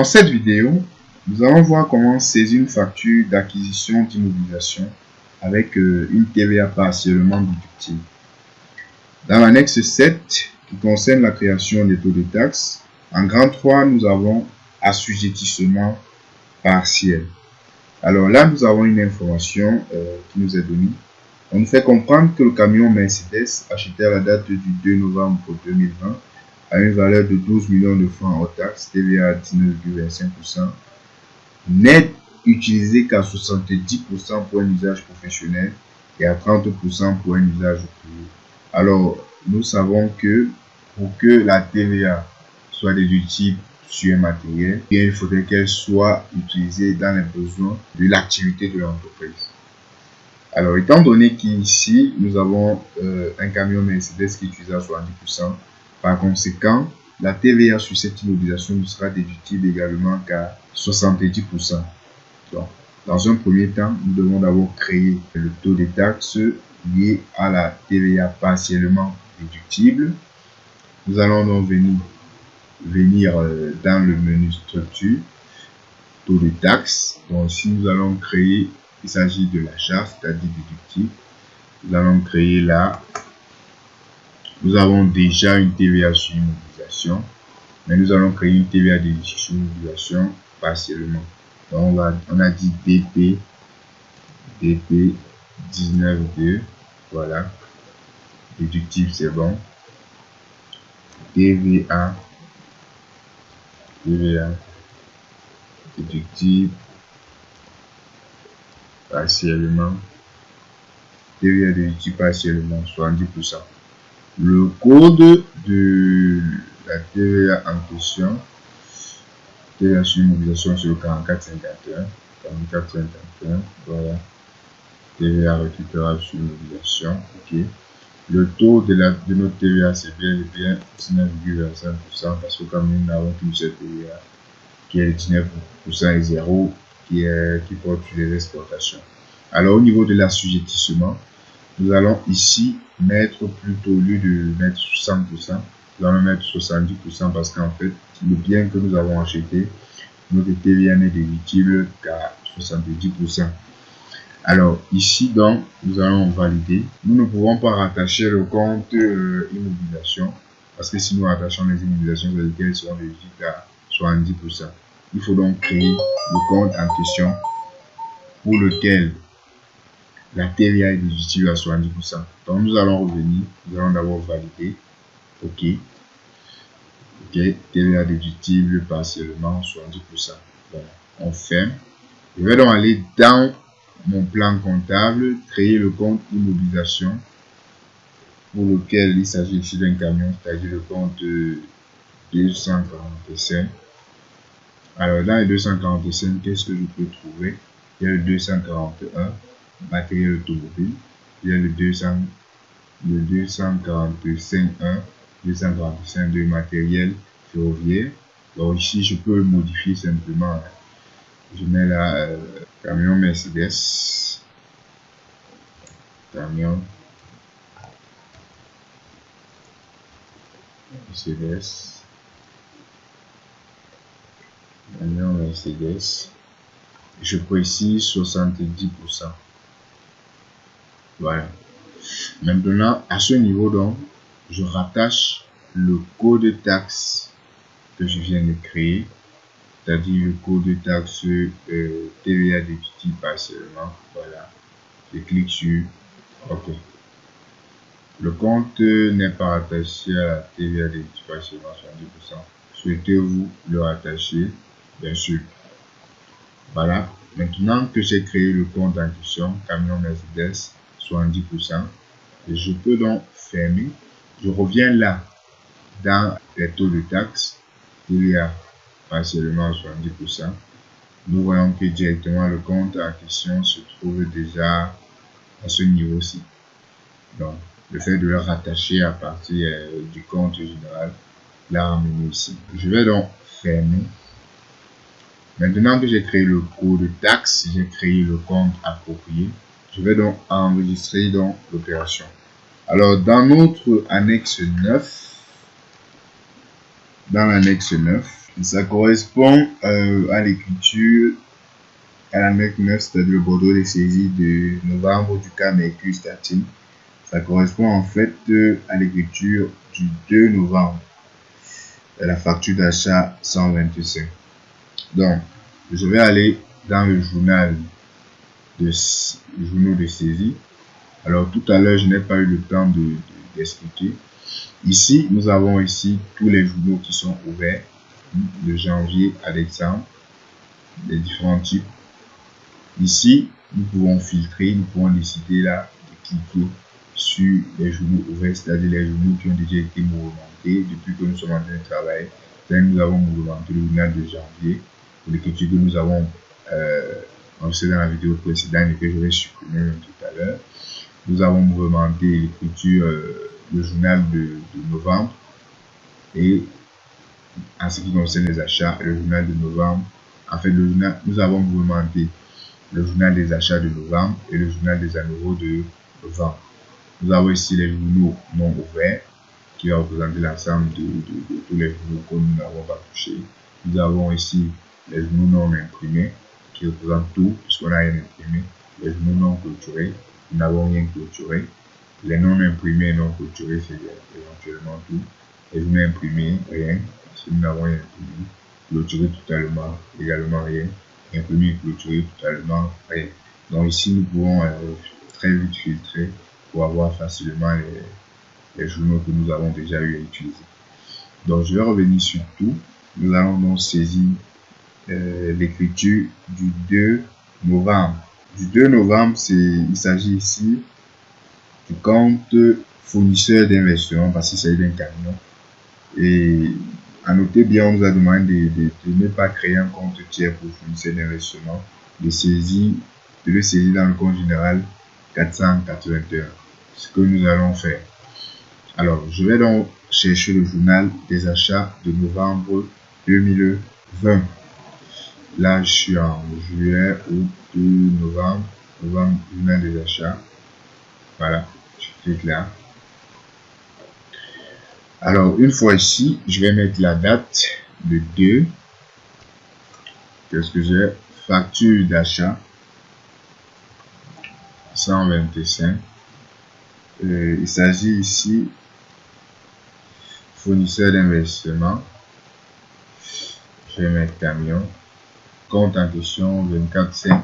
Dans cette vidéo, nous allons voir comment saisir une facture d'acquisition d'immobilisation avec une TVA partiellement déductible. Dans l'annexe 7, qui concerne la création des taux de taxes, en grand 3, nous avons assujettissement partiel. Alors là, nous avons une information qui nous est donnée. On nous fait comprendre que le camion Mercedes, acheté à la date du 2 novembre 2020, a une valeur de 12 millions de francs hors taxe, TVA à 19,25%, n'est utilisé qu'à 70% pour un usage professionnel et à 30% pour un usage privé. Alors, nous savons que pour que la TVA soit déductible sur un matériel, il faudrait qu'elle soit utilisée dans les besoins de l'activité de l'entreprise. Alors, étant donné qu'ici, nous avons un camion Mercedes qui est utilisé à 70%, par conséquent, la TVA sur cette immobilisation ne sera déductible également qu'à 70%. Donc, dans un premier temps, nous devons d'abord créer le taux de taxes lié à la TVA partiellement déductible. Nous allons donc venir dans le menu structure, taux de taxes. Donc ici, nous allons créer, il s'agit de la charge, c'est-à-dire déductible. Nous allons créer là. Nous avons déjà une TVA sur immobilisation, mais nous allons créer une TVA sur immobilisation partiellement. Donc on a dit DP 19.2, voilà, déductible c'est bon. TVA déductible partiellement, TVA déductible partiellement, 70%. Le code de la TVA en question, TVA sur immobilisation sur le 4451, voilà, TVA récupérable sur immobilisation, ok. Le taux de notre TVA, c'est bien 19,25%, parce que comme nous n'avons qu'une seule TVA, qui est 19% et 0, qui porte sur les exportations. Alors, au niveau de l'assujettissement, nous allons ici mettre plutôt, au lieu de mettre 100%, nous allons mettre 70% parce qu'en fait, le bien que nous avons acheté, notre TVA n'est déductible qu'à 70%. Alors ici donc, nous allons valider. Nous ne pouvons pas rattacher le compte immobilisation parce que si nous rattachons les immobilisations, lesquelles seront déductibles à 70%. Il faut donc créer le compte en question pour lequel la TVA est déductible à 70%. Donc nous allons revenir, nous allons d'abord valider. OK. TVA déductible partiellement 70%. Voilà. On ferme. Je vais donc aller dans mon plan comptable, créer le compte immobilisation pour lequel il s'agit ici d'un camion, c'est-à-dire le compte 245. Alors dans les 245, qu'est-ce que je peux trouver? Il y a le 241, matériel automobile. Il y a le 245.1, 245 de matériel ferroviaire. Donc ici, je peux le modifier simplement. Je mets là camion Mercedes. Camion Mercedes. Camion Mercedes. Je précise 70%. Voilà. Maintenant, à ce niveau, donc, je rattache le code de taxe que je viens de créer, c'est-à-dire le code de taxe TVA déductible partiellement. Voilà. Je clique sur OK. Le compte n'est pas rattaché à la TVA déductible partiellement 70%. Souhaitez-vous le rattacher? Bien sûr. Voilà. Maintenant que j'ai créé le compte en question, camion Mercedes 70%, et je peux donc fermer. Je reviens là dans les taux de taxes. Il y a partiellement 70%. Nous voyons que directement le compte en question se trouve déjà à ce niveau-ci. Donc, le fait de le rattacher à partir du compte général l'a ramené ici. Je vais donc fermer. Maintenant que j'ai créé le code de taxe, j'ai créé le compte approprié. Je vais donc enregistrer donc l'opération. Alors, dans notre annexe 9, Ça correspond à l'écriture à l'annexe 9, c'est-à-dire le bordereau des saisies de novembre du cas Mercure Statine. Ça correspond en fait à l'écriture du 2 novembre, la facture d'achat 125. Donc, je vais aller dans le journal de saisie. Alors, tout à l'heure, je n'ai pas eu le temps d'expliquer. Ici, nous avons ici tous les journaux qui sont ouverts de janvier à décembre, les différents types. Ici, nous pouvons filtrer, nous pouvons décider là de cliquer sur les journaux ouverts, c'est-à-dire les journaux qui ont déjà été mouvementés depuis que nous sommes en train de travailler. Nous avons mouvementé le journal de janvier, pour l'écriture que nous avons enregistré dans la vidéo précédente et que je vais supprimer tout à l'heure. Nous avons mouvementé l'écriture, le journal de novembre, et en ce qui concerne les achats, le journal de novembre, en fait, nous avons mouvementé le journal des achats de novembre et le journal des amoureux de novembre. Nous avons ici les journaux non ouverts qui vont représenter l'ensemble de tous les journaux que nous n'avons pas touchés. Nous avons ici les journaux non imprimés qui représentent tout puisqu'on n'a rien imprimé. Les journaux non clôturés, nous n'avons rien clôturé. Les non imprimés et non clôturés, c'est éventuellement tout. Les journaux imprimés, rien, parce que nous n'avons rien imprimé. Clôturé totalement, également rien. Imprimé et clôturé totalement rien. Donc ici, nous pouvons très vite filtrer pour avoir facilement les journaux que nous avons déjà eu à utiliser. Donc je vais revenir sur tout. Nous allons donc saisir l'écriture du 2 novembre. Du 2 novembre, il s'agit ici du compte fournisseur d'investissement parce qu'il s'agit d'un camion. Et à noter bien, on nous a demandé de ne pas créer un compte tiers pour fournisseur d'investissement, de le saisir dans le compte général 481. Ce que nous allons faire. Alors, je vais donc chercher le journal des achats de novembre 2020. Là, je suis en juillet, août, novembre, journal des achats. Voilà, je clique là. Alors, une fois ici, je vais mettre la date, le 2. Qu'est-ce que j'ai? Facture d'achat 125. Il s'agit ici fournisseur d'investissement. Je vais mettre camion. Compte en question 24,5.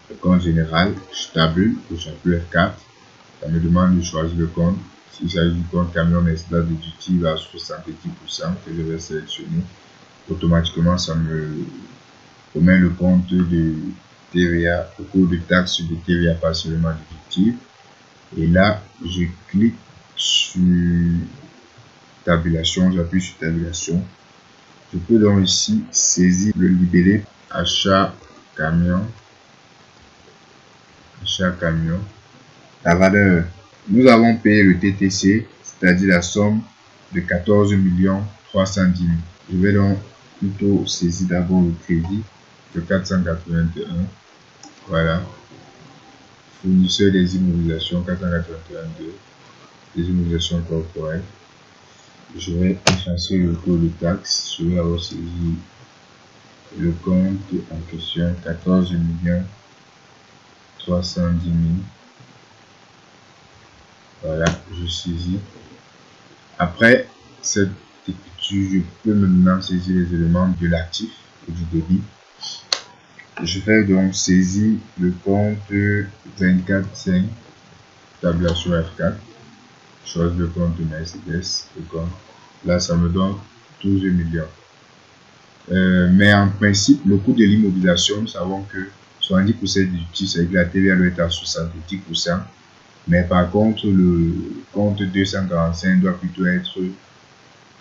Le compte général. Je tabule. J'appuie F4. Ça me demande de choisir le compte. S'il s'agit du compte camion Nestlé déductible à 70% que je vais sélectionner, automatiquement ça me remet le compte de TVA, au cours de taxe de TVA partiellement déductible. Et là, je clique sur tabulation, j'appuie sur tabulation. Je peux donc ici saisir le libellé achat camion. La valeur, nous avons payé le TTC, c'est-à-dire la somme de 14 310 000. Je vais donc plutôt saisir d'abord le crédit de 481. Voilà. Fournisseur des immobilisations 481.2. Des immobilisations corporelles. Je vais effacer le taux de taxe. Je vais avoir saisi le compte en question 14 310 000. Voilà, je saisis. Après cette écriture, je peux maintenant saisir les éléments de l'actif et du débit. Je vais donc saisir le compte 24,5, tabulation F4. Je choisis le compte de Mercedes. Là, ça me donne 12 millions. Mais en principe, le coût de l'immobilisation, nous savons que 70% déductible, c'est que la TVA doit être à 70%. Mais par contre, le compte 245 doit plutôt être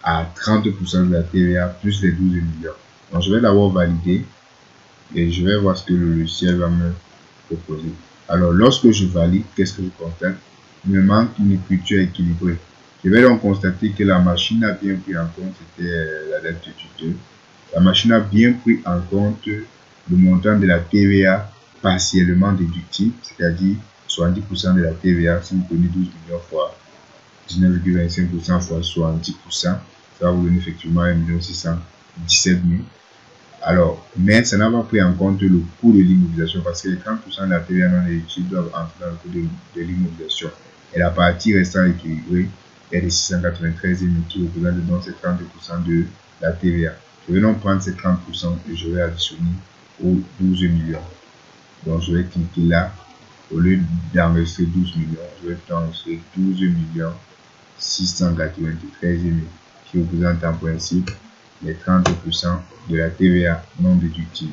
à 30% de la TVA plus les 12 millions. Donc, je vais d'abord valider et je vais voir ce que le logiciel va me proposer. Alors, lorsque je valide, qu'est-ce que je constate? Il me manque une écriture équilibrée. Je vais donc constater que la machine a bien pris en compte, c'était la date du tuteur. La machine a bien pris en compte le montant de la TVA partiellement déductible, c'est-à-dire 70% de la TVA. Si vous prenez 12 millions fois 19,25% fois 70%, ça va vous donner effectivement 1 600 17 000. Alors, mais ça n'a pas pris en compte le coût de l'immobilisation parce que les 30% de la TVA non déductible doivent entrer dans le coût de l'immobilisation. Et la partie restant équilibrée est de 693 000 qui représente donc ces 30% de la TVA. Je vais donc prendre ces 30% et je vais additionner aux 12 millions. Donc, je vais cliquer là. Au lieu d'enregistrer 12 millions, je vais enregistrer 12 millions 693 000 qui représente en principe les 30% de la TVA non déductible.